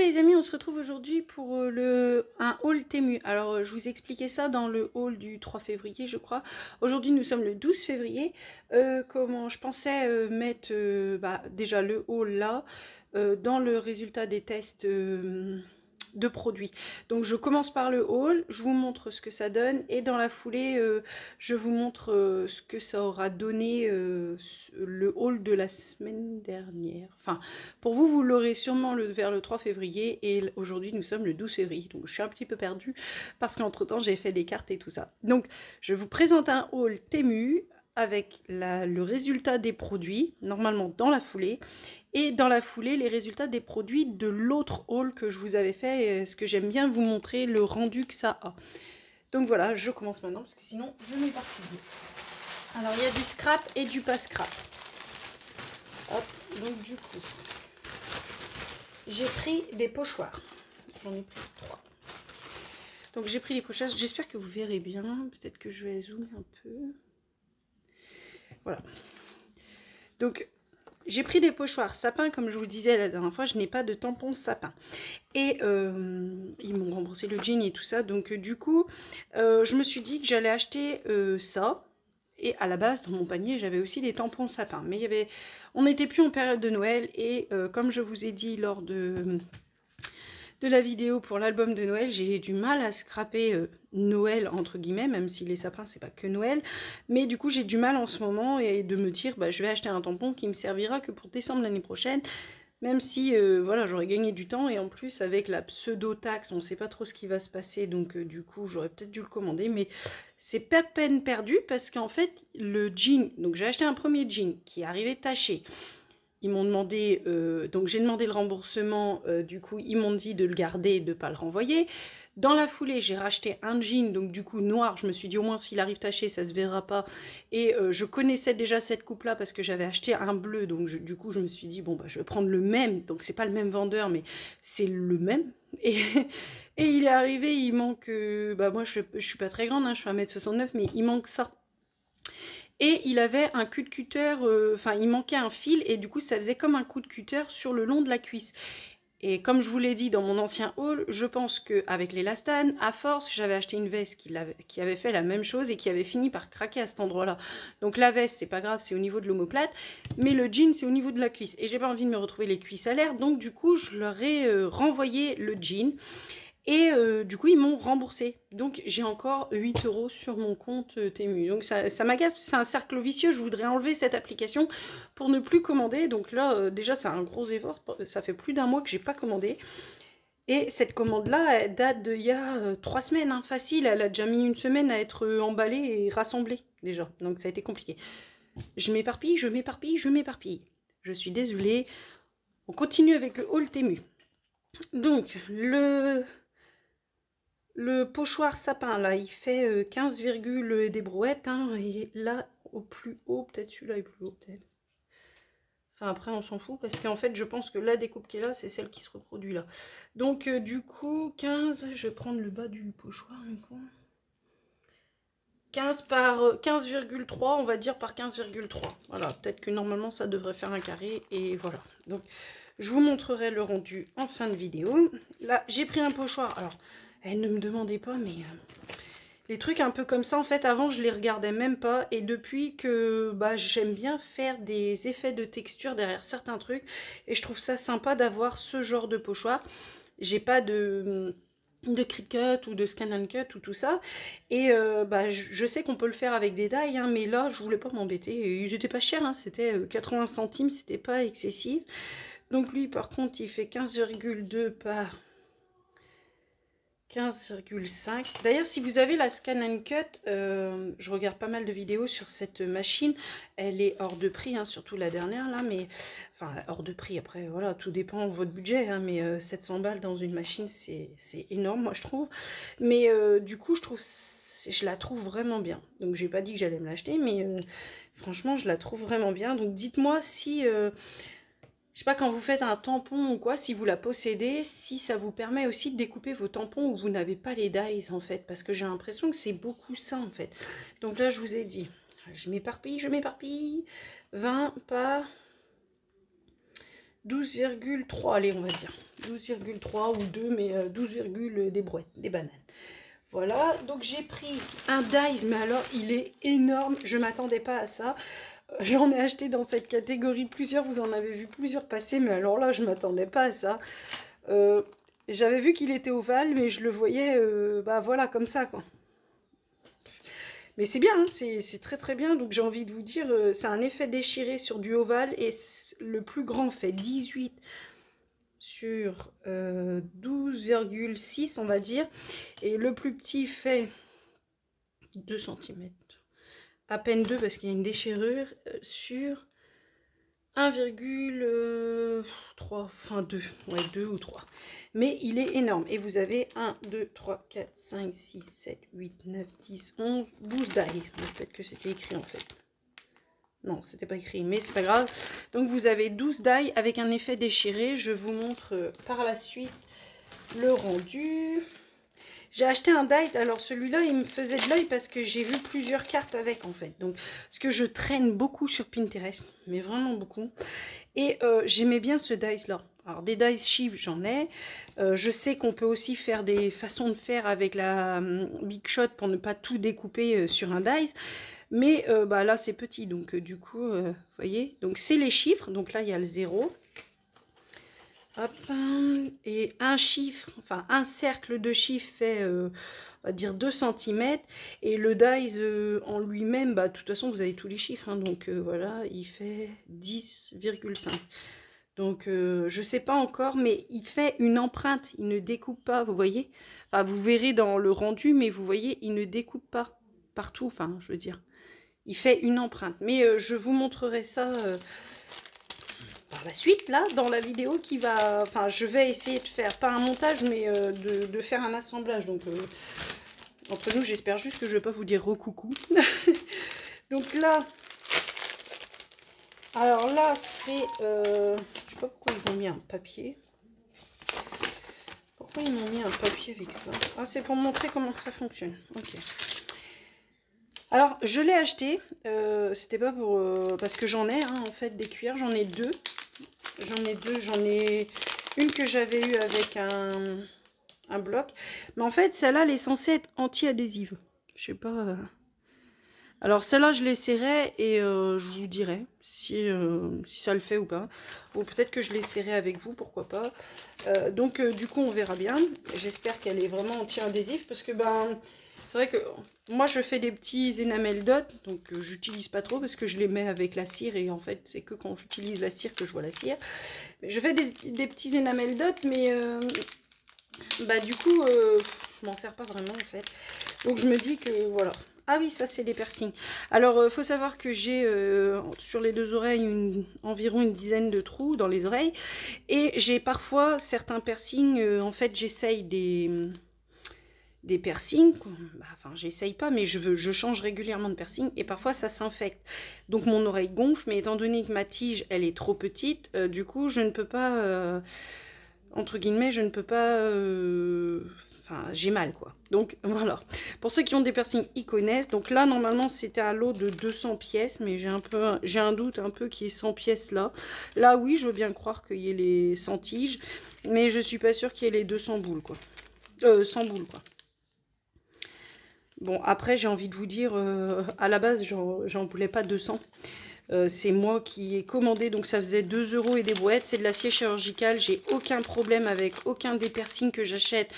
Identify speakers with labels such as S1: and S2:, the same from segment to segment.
S1: les amis, on se retrouve aujourd'hui pour un haul Temu. Alors je vous expliquais ça dans le haul du 3 février je crois. Aujourd'hui nous sommes le 12 février. Comment je pensais mettre déjà le haul là dans le résultat des tests de produits. Donc je commence par le haul, je vous montre ce que ça donne et dans la foulée je vous montre ce que ça aura donné le haul de la semaine dernière. Enfin pour vous, vous l'aurez sûrement vers le 3 février et aujourd'hui nous sommes le 12 février. Donc je suis un petit peu perdue parce qu'entre temps j'ai fait des cartes et tout ça. Donc je vous présente un haul Temu avec le résultat des produits, normalement dans la foulée, et dans la foulée les résultats des produits de l'autre haul que je vous avais fait, ce que j'aime bien vous montrer le rendu que ça a. Donc voilà, je commence maintenant parce que sinon je m'éparpille. Alors il y a du scrap et du pas scrap. Hop, donc du coup, j'ai pris des pochoirs. J'en ai pris 3. Donc j'ai pris les pochoirs, j'espère que vous verrez bien, peut-être que je vais zoomer un peu. Voilà. Donc j'ai pris des pochoirs sapin, comme je vous le disais la dernière fois, je n'ai pas de tampon sapin. Et ils m'ont remboursé le jean et tout ça, donc du coup, je me suis dit que j'allais acheter ça. Et à la base, dans mon panier, j'avais aussi des tampons sapin. Mais on n'était plus en période de Noël. Et comme je vous ai dit lors de la vidéo pour l'album de Noël, j'ai du mal à scraper Noël entre guillemets, même si les sapins c'est pas que Noël, mais du coup j'ai du mal en ce moment et de me dire je vais acheter un tampon qui me servira que pour décembre l'année prochaine, même si voilà, j'aurais gagné du temps et en plus avec la pseudo taxe on ne sait pas trop ce qui va se passer, donc du coup j'aurais peut-être dû le commander, mais c'est pas peine perdue parce qu'en fait le jean, donc j'ai acheté un premier jean qui est arrivé taché. Ils m'ont demandé, donc j'ai demandé le remboursement, du coup ils m'ont dit de le garder et de ne pas le renvoyer. Dans la foulée, j'ai racheté un jean, donc du coup noir, je me suis dit au moins s'il arrive taché, ça se verra pas. Et je connaissais déjà cette coupe-là parce que j'avais acheté un bleu, donc du coup je me suis dit, bon je vais prendre le même, donc c'est pas le même vendeur, mais c'est le même. Et, et il est arrivé, il manque, moi je suis pas très grande, hein, je fais 1m69, mais il manque ça. Et il avait un coup de cutter, enfin il manquait un fil et du coup ça faisait comme un coup de cutter sur le long de la cuisse. Et comme je vous l'ai dit dans mon ancien haul, je pense qu'avec l'élastane, à force, j'avais acheté une veste qui avait fait la même chose et qui avait fini par craquer à cet endroit-là. Donc la veste, c'est pas grave, c'est au niveau de l'omoplate, mais le jean, c'est au niveau de la cuisse. Et j'ai pas envie de me retrouver les cuisses à l'air, donc du coup, je leur ai renvoyé le jean. Et du coup, ils m'ont remboursé. Donc, j'ai encore 8 € sur mon compte Temu. Donc, ça m'agace, c'est un cercle vicieux. Je voudrais enlever cette application pour ne plus commander. Donc là, déjà, c'est un gros effort. Ça fait plus d'un mois que j'ai pas commandé. Et cette commande-là, elle date d'il y a 3 semaines, hein, facile. Elle a déjà mis une semaine à être emballée et rassemblée, déjà. Donc, ça a été compliqué. Je m'éparpille, je m'éparpille, je m'éparpille. Je suis désolée. On continue avec le haul Temu. Donc, le pochoir sapin, là, il fait 15, des brouettes. Hein, et là, au plus haut, peut-être celui-là est plus haut, peut-être. Enfin, après, on s'en fout, parce qu'en fait, je pense que la découpe qui est là, c'est celle qui se reproduit là. Donc, du coup, 15, je vais prendre le bas du pochoir, du coup. 15 par 15,3, on va dire par 15,3. Voilà, peut-être que normalement, ça devrait faire un carré, et voilà. Donc, je vous montrerai le rendu en fin de vidéo. Là, j'ai pris un pochoir, alors... Elle ne me demandait pas, mais les trucs un peu comme ça, en fait, avant, je les regardais même pas. Et depuis que j'aime bien faire des effets de texture derrière certains trucs, et je trouve ça sympa d'avoir ce genre de pochoir. J'ai pas de Cricut ou de Scan and Cut ou tout ça. Et je sais qu'on peut le faire avec des die, hein, mais là, je voulais pas m'embêter. Ils étaient pas chers, hein, c'était 80 centimes, c'était pas excessif. Donc lui, par contre, il fait 15,2 par... 15,5. D'ailleurs, si vous avez la Scan and Cut, je regarde pas mal de vidéos sur cette machine. Elle est hors de prix, hein, surtout la dernière là, mais enfin hors de prix. Après, voilà, tout dépend de votre budget, hein, mais 700 balles dans une machine, c'est énorme, moi je trouve. Mais du coup, je la trouve vraiment bien. Donc, j'ai pas dit que j'allais me l'acheter, mais franchement, je la trouve vraiment bien. Donc, dites-moi si je sais pas, quand vous faites un tampon ou quoi, si vous la possédez, si ça vous permet aussi de découper vos tampons où vous n'avez pas les dies en fait, parce que j'ai l'impression que c'est beaucoup ça en fait. Donc là, je vous ai dit, je m'éparpille, 20 par 12,3, allez, on va dire. 12,3 ou 2, mais 12, des brouettes, des bananes. Voilà, donc j'ai pris un Dice, mais alors il est énorme, je ne m'attendais pas à ça. J'en ai acheté dans cette catégorie plusieurs, vous en avez vu plusieurs passer, mais alors là, je ne m'attendais pas à ça. J'avais vu qu'il était ovale, mais je le voyais, bah voilà, comme ça, quoi. Mais c'est bien, hein, c'est très très bien, donc j'ai envie de vous dire, c'est un effet déchiré sur du ovale, et le plus grand fait 18 sur 12,6, on va dire, et le plus petit fait 2 cm, à peine 2 parce qu'il y a une déchirure, sur 1,3, enfin 2, ouais 2 ou 3. Mais il est énorme. Et vous avez 1, 2, 3, 4, 5, 6, 7, 8, 9, 10, 11, 12 die. Peut-être que c'était écrit en fait. Non, c'était pas écrit, mais c'est pas grave. Donc vous avez 12 die avec un effet déchiré. Je vous montre par la suite le rendu. J'ai acheté un die, alors celui-là il me faisait de l'œil parce que j'ai vu plusieurs cartes avec en fait. Donc, parce que je traîne beaucoup sur Pinterest, mais vraiment beaucoup. Et j'aimais bien ce dice là. Alors des dice chiffres j'en ai. Je sais qu'on peut aussi faire des façons de faire avec la Big Shot pour ne pas tout découper sur un dice. Mais bah, là c'est petit, donc du coup, vous voyez. Donc c'est les chiffres, donc là il y a le 0. Hop, et un chiffre, enfin un cercle de chiffres fait, on va dire 2 cm. Et le dice en lui-même, bah, de toute façon, vous avez tous les chiffres. Hein, donc voilà, il fait 10,5. Donc je ne sais pas encore, mais il fait une empreinte. Il ne découpe pas, vous voyez. Enfin, vous verrez dans le rendu, mais vous voyez, il ne découpe pas partout. Enfin, je veux dire, il fait une empreinte. Mais je vous montrerai ça par la suite, là, dans la vidéo qui va... Enfin, je vais essayer de faire, pas un montage, mais de faire un assemblage. Donc, entre nous, j'espère juste que je ne vais pas vous dire recoucou. Donc là... Alors là, c'est... je sais pas pourquoi ils ont mis un papier. Pourquoi ils m'ont mis un papier avec ça? Ah, c'est pour montrer comment ça fonctionne. Ok. Alors, je l'ai acheté. C'était pas pour... parce que j'en ai, hein, en fait, des cuillères. J'en ai deux. J'en ai une que j'avais eue avec un bloc. Mais en fait, celle-là, elle est censée être anti-adhésive. Je sais pas... Alors celle-là, je l'essaierai et je vous dirai si ça le fait ou pas. Ou peut-être que je l'essaierai avec vous, pourquoi pas. Donc du coup, on verra bien. J'espère qu'elle est vraiment anti-adhésive parce que ben, c'est vrai que moi, je fais des petits énamels dot. Donc j'utilise pas trop parce que je les mets avec la cire. Et en fait, c'est que quand j'utilise la cire que je vois la cire. Mais je fais des petits énamels dot, mais bah du coup, je m'en sers pas vraiment en fait. Donc je me dis que voilà. Ah oui, ça c'est des piercings. Alors, il faut savoir que j'ai sur les deux oreilles environ une dizaine de trous dans les oreilles. Et j'ai parfois certains piercings, en fait j'essaye des piercings. Bah, enfin, j'essaye pas, mais je change régulièrement de piercing. Et parfois ça s'infecte. Donc mon oreille gonfle, mais étant donné que ma tige, elle est trop petite, du coup je ne peux pas... entre guillemets, je ne peux pas... Enfin, j'ai mal, quoi. Donc, voilà. Pour ceux qui ont des piercings, ils connaissent. Donc là, normalement, c'était un lot de 200 pièces. Mais j'ai un doute un peu qu'il y ait 100 pièces là. Là, oui, je veux bien croire qu'il y ait les 100 tiges. Mais je suis pas sûre qu'il y ait les 200 boules, quoi. 100 boules, quoi. Bon, après, j'ai envie de vous dire, à la base, j'en voulais pas 200. C'est moi qui ai commandé, donc ça faisait 2 € et des brouettes. C'est de l'acier chirurgical. J'ai aucun problème avec aucun des piercings que j'achète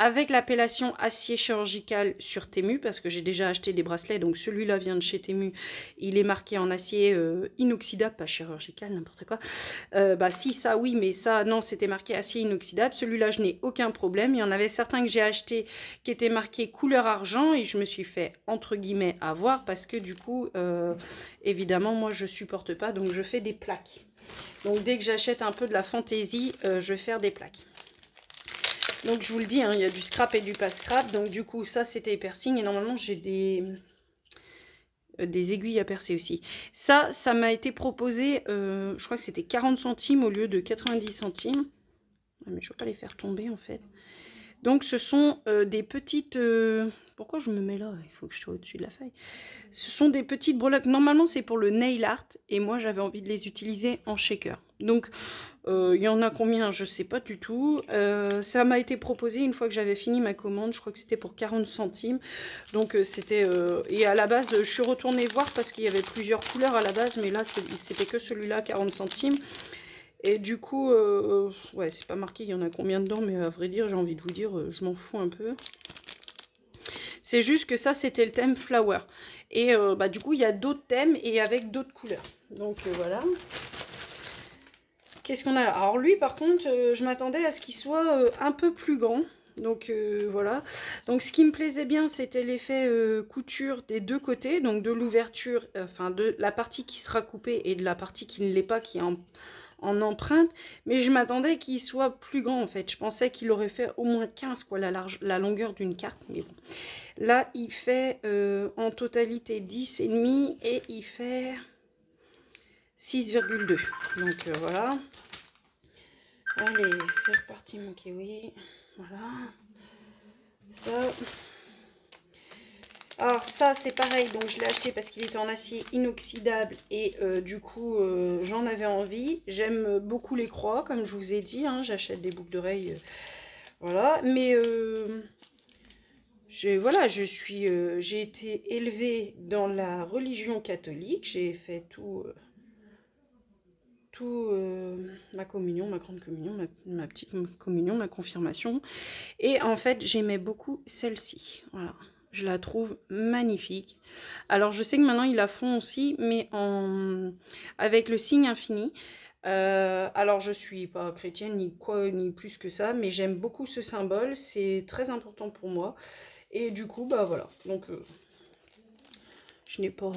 S1: avec l'appellation acier chirurgical sur Temu, parce que j'ai déjà acheté des bracelets. Donc celui-là vient de chez Temu. Il est marqué en acier inoxydable, pas chirurgical, n'importe quoi. Bah si, ça oui, mais ça non, c'était marqué acier inoxydable. Celui-là, je n'ai aucun problème. Il y en avait certains que j'ai achetés qui étaient marqués couleur argent et je me suis fait entre guillemets avoir parce que du coup, évidemment, moi je supporte pas, donc je fais des plaques. Donc dès que j'achète un peu de la fantaisie, je vais faire des plaques. Donc je vous le dis, hein, il y a du scrap et du pas scrap. Donc du coup, ça c'était les piercings. Et normalement, j'ai des aiguilles à percer aussi. Ça m'a été proposé, je crois que c'était 40 centimes au lieu de 90 centimes. Mais je ne vais pas les faire tomber en fait. Donc ce sont des petites... pourquoi je me mets là? Il faut que je sois au-dessus de la feuille. Ce sont des petites breloques. Normalement, c'est pour le nail art. Et moi, j'avais envie de les utiliser en shaker. Donc, il y en a combien? Je sais pas du tout. Ça m'a été proposé une fois que j'avais fini ma commande. Je crois que c'était pour 40 centimes. Donc, c'était... et à la base, je suis retournée voir parce qu'il y avait plusieurs couleurs à la base. Mais là, c'était que celui-là, 40 centimes. Et du coup, ouais, c'est pas marqué il y en a combien dedans. Mais à vrai dire, j'ai envie de vous dire, je m'en fous un peu. C'est juste que ça, c'était le thème Flower. Et bah, du coup, il y a d'autres thèmes et avec d'autres couleurs. Donc, voilà. Qu'est-ce qu'on a là? Alors lui, par contre, je m'attendais à ce qu'il soit un peu plus grand. Donc, voilà. Donc, ce qui me plaisait bien, c'était l'effet couture des deux côtés. Donc, de l'ouverture, enfin, de la partie qui sera coupée et de la partie qui ne l'est pas, qui est en empreinte. Mais je m'attendais qu'il soit plus grand, en fait. Je pensais qu'il aurait fait au moins 15, quoi, la longueur d'une carte. Mais bon. Là, il fait en totalité 10,5 et il fait 6,2. Donc, voilà. Allez, c'est reparti mon kiwi. Voilà. Ça. Alors ça, c'est pareil. Donc, je l'ai acheté parce qu'il était en acier inoxydable. Et du coup, j'en avais envie. J'aime beaucoup les croix, comme je vous ai dit. Hein, j'achète des boucles d'oreilles. Voilà. Mais... voilà, j'ai été élevée dans la religion catholique. J'ai fait tout... ma communion, ma grande communion, ma petite communion, ma confirmation. Et en fait, j'aimais beaucoup celle-ci. Voilà, je la trouve magnifique. Alors, je sais que maintenant, ils la font aussi, mais avec le signe infini. Alors, je suis pas chrétienne, ni quoi, ni plus que ça, mais j'aime beaucoup ce symbole. C'est très important pour moi. Et du coup, bah voilà. Donc, je n'ai pas...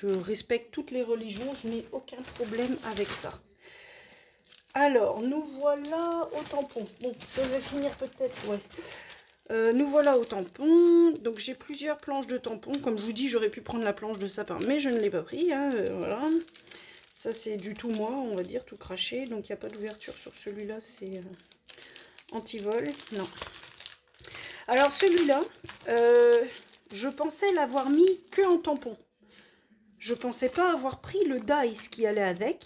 S1: Je respecte toutes les religions, je n'ai aucun problème avec ça. Alors, nous voilà au tampon. Bon, je vais finir peut-être, ouais. Nous voilà au tampon. Donc, j'ai plusieurs planches de tampons. Comme je vous dis, j'aurais pu prendre la planche de sapin, mais je ne l'ai pas pris. Hein, voilà. Ça, c'est du tout moi, on va dire, tout craché. Donc, il n'y a pas d'ouverture sur celui-là. C'est anti-vol. Non. Alors, celui-là, je pensais l'avoir mis que en tampon. Je pensais pas avoir pris le dice qui allait avec.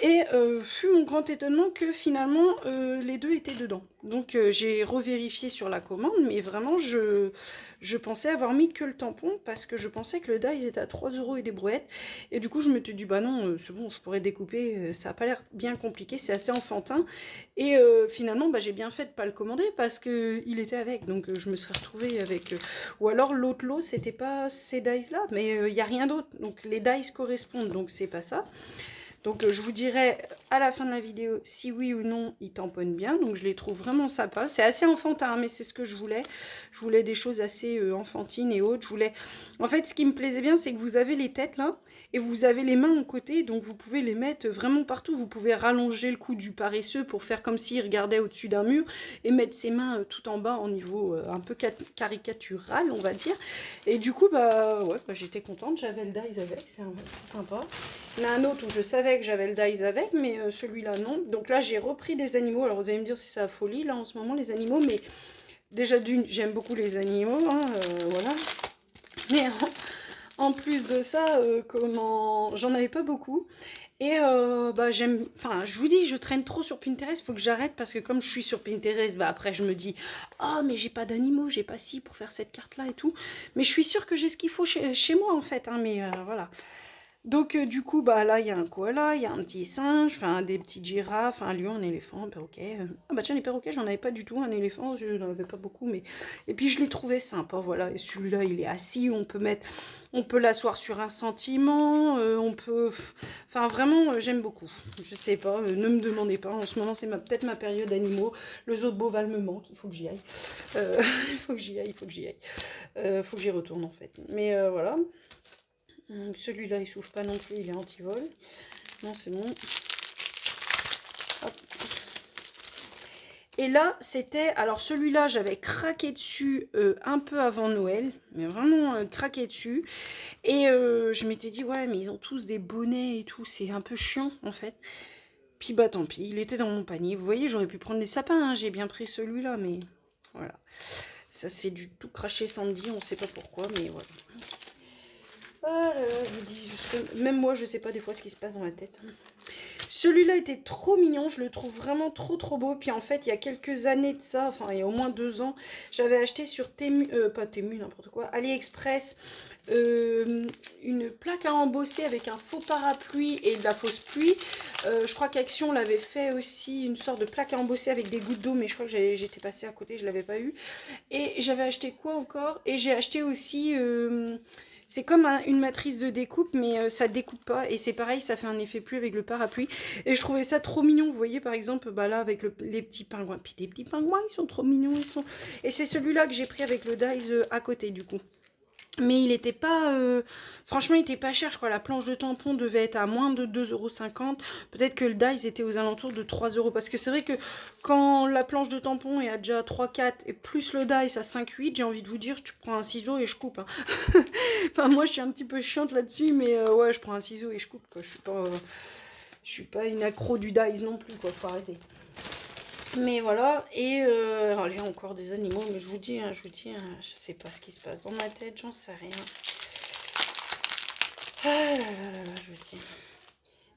S1: Et fut mon grand étonnement que finalement les deux étaient dedans. Donc j'ai revérifié sur la commande, mais vraiment je pensais avoir mis que le tampon parce que je pensais que le dice était à 3 € et des brouettes. Et du coup je me suis dit bah non, c'est bon, je pourrais découper, ça n'a pas l'air bien compliqué, c'est assez enfantin. Et finalement bah, j'ai bien fait de pas le commander parce qu'il était avec. Donc je me serais retrouvée avec... ou alors l'autre lot c'était pas ces dice là, mais il n'y a rien d'autre. Donc les dice correspondent, donc c'est pas ça. Donc je vous dirai à la fin de la vidéo si oui ou non il tamponne bien. Donc je les trouve vraiment sympas. C'est assez enfantin, mais c'est ce que je voulais. Je voulais des choses assez enfantines et autres. En fait, ce qui me plaisait bien, c'est que vous avez les têtes là. Et vous avez les mains en côté. Donc vous pouvez les mettre vraiment partout. Vous pouvez rallonger le cou du paresseux pour faire comme s'il regardait au-dessus d'un mur. Et mettre ses mains tout en bas en niveau un peu caricatural, on va dire. Et du coup, bah ouais, bah, j'étais contente. J'avais le dice avec. C'est sympa. Il y en a un autre où je savais que j'avais le dice avec, mais celui-là non. Donc là j'ai repris des animaux. Alors vous allez me dire si c'est la folie là en ce moment les animaux, mais déjà d'une j'aime beaucoup les animaux, hein, voilà. Mais en plus de ça, j'en avais pas beaucoup. Et bah j'aime, enfin je vous dis, je traîne trop sur Pinterest, faut que j'arrête parce que comme je suis sur Pinterest, bah après je me dis, oh mais j'ai pas d'animaux, j'ai pas ci pour faire cette carte là et tout. Mais je suis sûre que j'ai ce qu'il faut chez moi en fait, hein, mais voilà. Donc du coup, bah là, il y a un koala, il y a un petit singe, enfin des petites girafes, un lion, un éléphant, un perroquet. Ah bah tiens, les perroquets, j'en avais pas du tout. Un éléphant, je n'en avais pas beaucoup, mais... Et puis je l'ai trouvé sympa, voilà. Et celui-là, il est assis, on peut l'asseoir sur un sentiment, on peut... Enfin vraiment, j'aime beaucoup. Je sais pas, ne me demandez pas. En ce moment, c'est peut-être ma période animaux. Le zoo de Beauval me manque, il faut que j'y aille. Il faut que j'y aille, il faut que j'y aille. Faut que j'y retourne en fait. Mais voilà. Celui-là, il souffle pas non plus, il est anti-vol. Non, c'est bon. Hop. Et là, c'était... Alors, celui-là, j'avais craqué dessus un peu avant Noël. Mais vraiment craqué dessus. Et je m'étais dit, ouais, mais ils ont tous des bonnets et tout. C'est un peu chiant, en fait. Puis, bah, tant pis. Il était dans mon panier. Vous voyez, j'aurais pu prendre des sapins. Hein. J'ai bien pris celui-là, mais... Voilà. Ça, c'est du tout craché Sandy. On sait pas pourquoi, mais voilà. Ah là là, je vous dis, même moi, je sais pas des fois ce qui se passe dans ma tête. Celui-là était trop mignon, je le trouve vraiment trop beau. Puis en fait, il y a quelques années de ça, enfin il y a au moins 2 ans, j'avais acheté sur Temu, pas Temu, n'importe quoi, AliExpress, une plaque à embosser avec un faux parapluie et de la fausse pluie. Je crois qu'Action l'avait fait aussi, une sorte de plaque à embosser avec des gouttes d'eau, mais je crois que j'étais passée à côté, je l'avais pas eu. Et j'avais acheté quoi encore? Et j'ai acheté aussi... c'est comme une matrice de découpe, mais ça découpe pas. Et c'est pareil, ça fait un effet pluie avec le parapluie. Et je trouvais ça trop mignon. Vous voyez, par exemple, bah là, avec les petits pingouins. Puis les petits pingouins, ils sont trop mignons. Et c'est celui-là que j'ai pris avec le dies à côté, du coup. Mais il était pas... franchement, il était pas cher. Je crois la planche de tampon devait être à moins de 2,50 €. Peut-être que le dies était aux alentours de 3 €. Parce que c'est vrai que quand la planche de tampon est à déjà 3,4 et plus le dies à 5,8, j'ai envie de vous dire, tu prends un ciseau et je coupe. Hein. Enfin, moi, je suis un petit peu chiante là-dessus, mais ouais, je prends un ciseau et je coupe, quoi. Je suis pas une accro du dies non plus, quoi. Faut arrêter. Mais voilà, et allez, encore des animaux, mais je vous dis, je sais pas ce qui se passe dans ma tête, j'en sais rien. Ah là là là, je vous dis.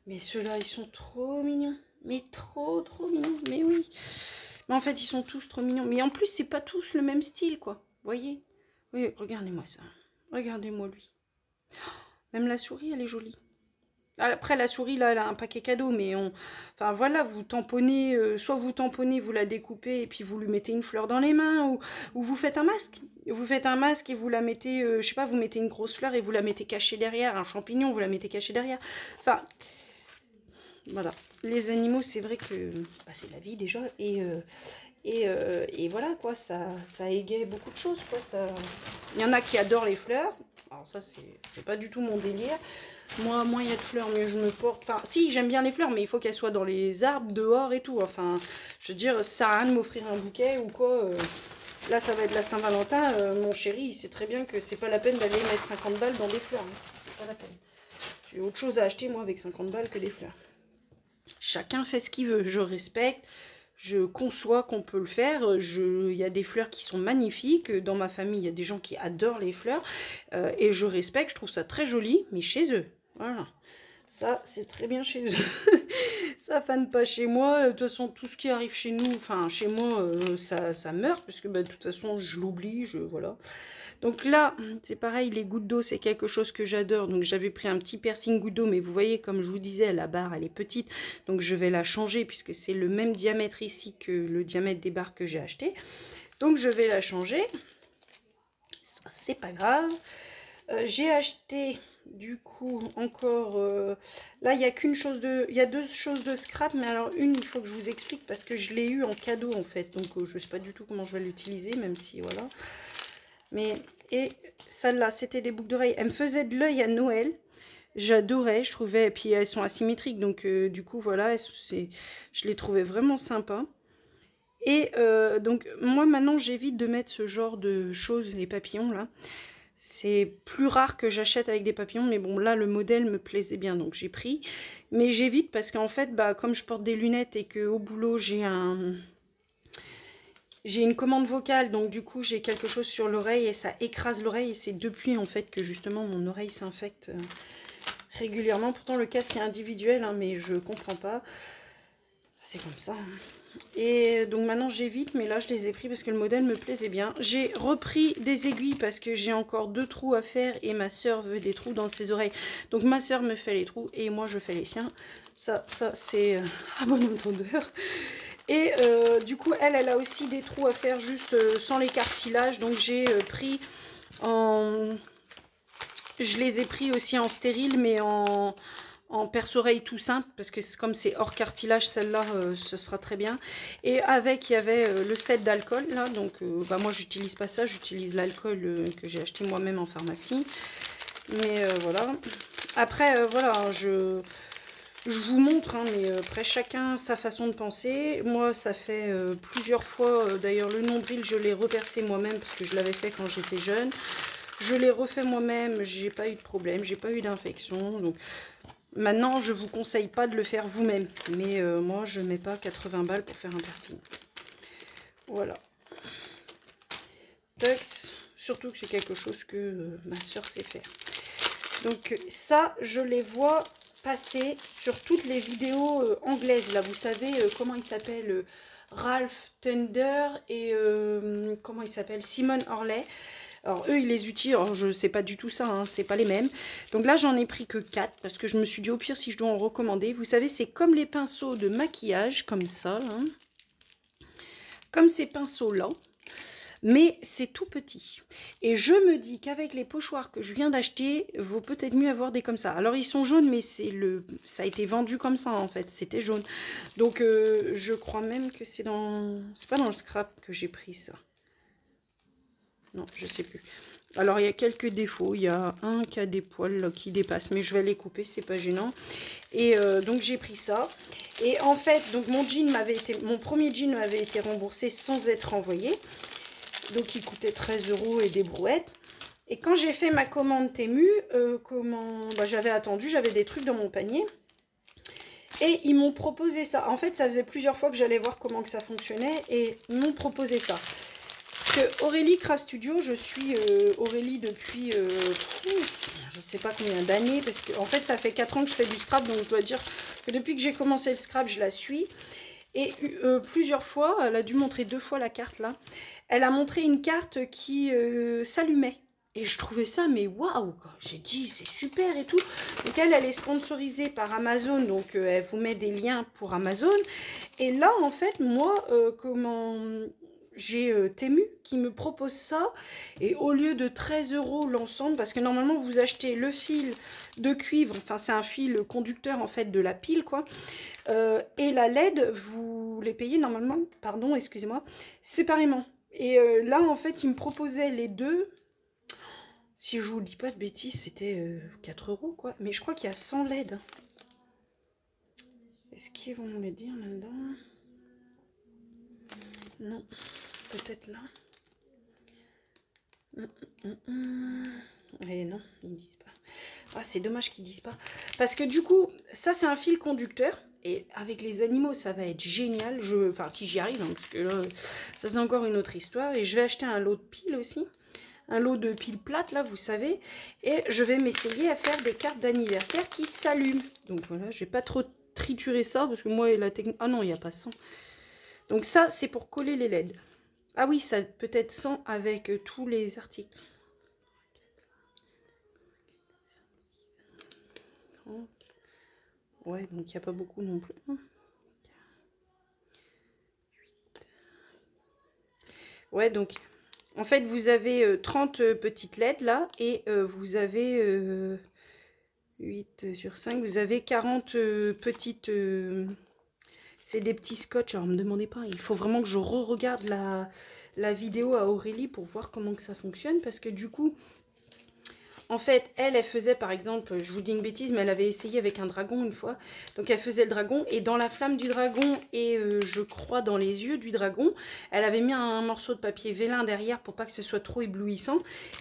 S1: Mais ceux-là, ils sont trop mignons. Mais trop mignons, mais oui. Mais en fait, ils sont tous trop mignons. Mais en plus, c'est pas tous le même style, quoi. Vous voyez? Oui, regardez-moi ça. Regardez-moi lui. Même la souris, elle est jolie. Après, la souris, là, elle a un paquet cadeau, mais enfin, voilà, vous tamponnez, soit vous tamponnez, vous la découpez, et puis vous lui mettez une fleur dans les mains, ou vous faites un masque. Vous faites un masque et vous la mettez, je sais pas, vous mettez une grosse fleur et vous la mettez cachée derrière, un champignon, vous la mettez cachée derrière. Enfin, voilà. Les animaux, c'est vrai que bah, c'est la vie, déjà, et voilà, quoi, ça égaye beaucoup de choses, quoi. Il y en a qui adorent les fleurs. Alors ça, c'est pas du tout mon délire. Moi, moins il y a de fleurs, mieux je me porte. Enfin, si, j'aime bien les fleurs, mais il faut qu'elles soient dans les arbres, dehors et tout. Enfin, je veux dire, ça sert à rien de m'offrir un bouquet ou quoi. Là, ça va être la Saint-Valentin. Mon chéri, il sait très bien que c'est pas la peine d'aller mettre 50 balles dans des fleurs. Hein. C'est pas la peine. J'ai autre chose à acheter, moi, avec 50 balles que des fleurs. Chacun fait ce qu'il veut. Je respecte. Je conçois qu'on peut le faire. Il y a des fleurs qui sont magnifiques. Dans ma famille, il y a des gens qui adorent les fleurs. Et je respecte, je trouve ça très joli, mais chez eux. Voilà. Ça, c'est très bien chez eux. Ça fane pas chez moi. De toute façon, tout ce qui arrive chez nous, enfin, chez moi, ça meurt. Parce que, bah, de toute façon, je l'oublie. Voilà. Donc là, c'est pareil, les gouttes d'eau, c'est quelque chose que j'adore. Donc j'avais pris un petit piercing goutte d'eau, mais vous voyez, comme je vous disais, la barre, elle est petite. Donc je vais la changer, puisque c'est le même diamètre ici que le diamètre des barres que j'ai acheté. Donc je vais la changer. Ça, c'est pas grave. J'ai acheté, du coup, encore... là, il y a qu'une chose de... Il y a 2 choses de scrap, mais alors une, il faut que je vous explique, parce que je l'ai eu en cadeau, en fait. Donc je sais pas du tout comment je vais l'utiliser, même si, voilà... Mais, et celle-là, c'était des boucles d'oreilles. Elles me faisaient de l'œil à Noël. J'adorais, je trouvais. Et puis elles sont asymétriques, donc du coup, voilà, je les trouvais vraiment sympas. Et donc, moi, maintenant, j'évite de mettre ce genre de choses, les papillons, là. C'est plus rare que j'achète avec des papillons, mais bon, là, le modèle me plaisait bien, donc j'ai pris. Mais j'évite parce qu'en fait, bah, comme je porte des lunettes et qu'au boulot, j'ai une commande vocale, donc du coup j'ai quelque chose sur l'oreille et ça écrase l'oreille. Et c'est depuis en fait que justement mon oreille s'infecte régulièrement. Pourtant le casque est individuel, hein, mais je comprends pas. C'est comme ça. Et donc maintenant j'évite, mais là je les ai pris parce que le modèle me plaisait bien. J'ai repris des aiguilles parce que j'ai encore 2 trous à faire et ma soeur veut des trous dans ses oreilles. Donc ma soeur me fait les trous et moi je fais les siens. Ça c'est à bon entendeur. Et du coup, elle a aussi des trous à faire juste sans les cartilages. Donc j'ai pris en... Je les ai pris aussi en stérile, mais en perce-oreille tout simple. Parce que comme c'est hors cartilage, celle-là, ce sera très bien. Et avec, il y avait le set d'alcool, là. Donc bah, moi, j'utilise pas ça. J'utilise l'alcool que j'ai acheté moi-même en pharmacie. Mais voilà. Après, voilà, je vous montre, hein, mais après chacun sa façon de penser. Moi, ça fait plusieurs fois, d'ailleurs le nombril, je l'ai repercé moi-même parce que je l'avais fait quand j'étais jeune. Je l'ai refait moi-même, j'ai pas eu de problème, j'ai pas eu d'infection. Donc maintenant, je vous conseille pas de le faire vous-même. Mais moi, je mets pas 80 balles pour faire un piercing. Voilà. Tux, surtout que c'est quelque chose que ma soeur sait faire. Donc ça, je les vois passer sur toutes les vidéos anglaises. Là, vous savez comment il s'appelle Ralph Tender et comment il s'appelle Simon Orley. Alors eux ils les utilisent, alors je sais pas du tout ça, hein, c'est pas les mêmes. Donc là j'en ai pris que 4 parce que je me suis dit au pire si je dois en recommander. Vous savez c'est comme les pinceaux de maquillage, comme ça, hein. Comme ces pinceaux là. Mais c'est tout petit. Et je me dis qu'avec les pochoirs que je viens d'acheter, vaut peut-être mieux avoir des comme ça. Alors ils sont jaunes, mais ça a été vendu comme ça en fait, c'était jaune. Donc je crois même que c'est pas dans le scrap que j'ai pris ça. Non, je sais plus. Alors il y a quelques défauts, il y a un qui a des poils là, qui dépassent, mais je vais les couper, c'est pas gênant. Et donc j'ai pris ça. Et en fait, donc mon premier jean m'avait été remboursé sans être envoyé. Donc il coûtait 13 € et des brouettes. Et quand j'ai fait ma commande Temu, j'avais attendu, j'avais des trucs dans mon panier. Et ils m'ont proposé ça. En fait, ça faisait plusieurs fois que j'allais voir comment que ça fonctionnait. Et ils m'ont proposé ça. Parce que Aurélie Craft Studio, je suis Aurélie depuis je ne sais pas combien d'années. Parce que en fait, ça fait 4 ans que je fais du scrap. Donc je dois dire que depuis que j'ai commencé le scrap, je la suis. Et plusieurs fois, elle a dû montrer 2 fois la carte là. Elle a montré une carte qui s'allumait. Et je trouvais ça, mais waouh! J'ai dit, c'est super et tout. Donc elle est sponsorisée par Amazon. Donc elle vous met des liens pour Amazon. Et là, en fait, moi, j'ai Temu qui me propose ça. Et au lieu de 13 € l'ensemble, parce que normalement, vous achetez le fil de cuivre. Enfin, c'est un fil conducteur, en fait, de la pile, quoi. Et la LED, vous les payez normalement, pardon, excusez-moi, séparément. Et là, en fait, ils me proposaient les deux. Si je vous dis pas de bêtises, c'était 4 € quoi. Mais je crois qu'il y a 100 LED. Est-ce qu'ils vont me le dire là-dedans? Non, peut-être là. Et non, ils disent pas. Ah, c'est dommage qu'ils disent pas. Parce que du coup, ça c'est un fil conducteur. Et avec les animaux, ça va être génial. Enfin, si j'y arrive, hein, parce que là, ça c'est encore une autre histoire. Et je vais acheter un lot de piles aussi. Un lot de piles plates, là, vous savez. Et je vais m'essayer à faire des cartes d'anniversaire qui s'allument. Donc voilà, je vais pas trop triturer ça. Parce que moi, la technique... Ah non, il n'y a pas 100. Donc ça, c'est pour coller les LED. Ah oui, ça peut être 100 avec tous les articles. Ouais, donc il n'y a pas beaucoup non plus. Ouais, donc en fait vous avez 30 petites LED là et vous avez 8 sur 5, vous avez 40 petites... c'est des petits scotch, alors ne me demandez pas, il faut vraiment que je re-regarde la vidéo à Aurélie pour voir comment que ça fonctionne parce que du coup... En fait, elle faisait par exemple, je vous dis une bêtise, mais elle avait essayé avec un dragon une fois. Donc elle faisait le dragon et dans la flamme du dragon et je crois dans les yeux du dragon, elle avait mis un morceau de papier vélin derrière pour pas que ce soit trop éblouissant.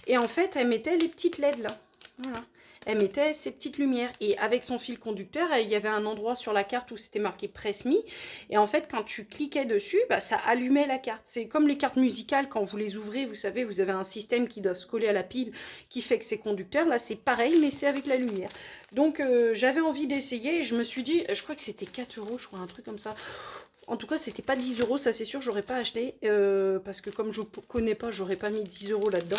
S1: Et en fait, elle mettait les petites LED là. Voilà. Elle mettait ces petites lumières et avec son fil conducteur, il y avait un endroit sur la carte où c'était marqué Press Me et en fait quand tu cliquais dessus, bah, ça allumait la carte. C'est comme les cartes musicales quand vous les ouvrez, vous savez, vous avez un système qui doit se coller à la pile qui fait que c'est conducteur. Là c'est pareil mais c'est avec la lumière. Donc j'avais envie d'essayer et je me suis dit, je crois que c'était 4 €, je crois un truc comme ça. En tout cas, c'était pas 10 €, ça c'est sûr, j'aurais pas acheté parce que comme je connais pas, j'aurais pas mis 10 € là-dedans.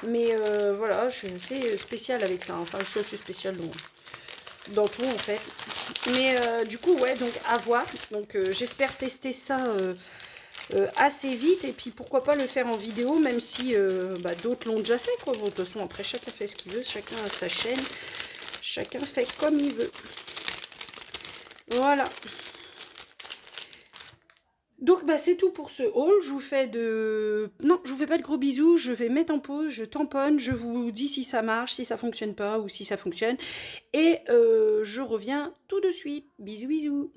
S1: Mais voilà, je suis assez spéciale avec ça. Enfin, je suis assez spéciale dans tout en fait. Mais du coup, ouais, donc à voir. Donc j'espère tester ça assez vite. Et puis pourquoi pas le faire en vidéo, même si d'autres l'ont déjà fait, quoi. Bon, de toute façon, après, chacun fait ce qu'il veut, chacun a sa chaîne. Chacun fait comme il veut. Voilà. Donc c'est tout pour ce haul. Je vous fais non, je vous fais pas de gros bisous. Je vais mettre en pause, je tamponne, je vous dis si ça marche, si ça fonctionne pas ou si ça fonctionne. Et je reviens tout de suite. Bisous bisous.